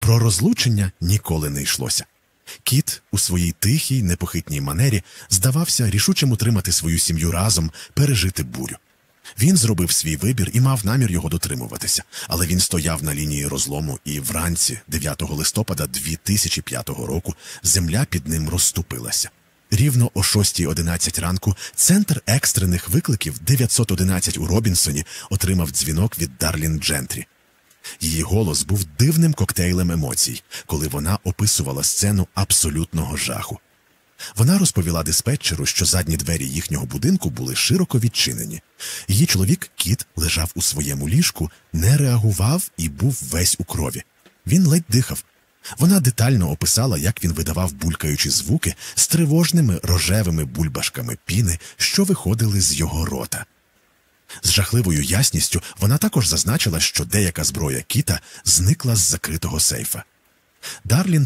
Про розлучення ніколи не йшлося. Кіт у своїй тихій, непохитній манері здавався рішучим утримати свою сім'ю разом, пережити бурю. Він зробив свій вибір і мав намір його дотримуватися, але він стояв на лінії розлому, і вранці 9 листопада 2005 року земля під ним розступилася. Рівно о 6:11 ранку центр екстрених викликів 911 у Робінсоні отримав дзвінок від Дарлін Джентрі. Її голос був дивним коктейлем емоцій, коли вона описувала сцену абсолютного жаху. Вона розповіла диспетчеру, що задні двері їхнього будинку були широко відчинені. Її чоловік Кіт лежав у своєму ліжку, не реагував і був весь у крові. Він ледь дихав. Вона детально описала, як він видавав булькаючі звуки з тривожними рожевими бульбашками піни, що виходили з його рота. З жахливою ясністю вона також зазначила, що деяка зброя Кіта зникла з закритого сейфа. Дарлін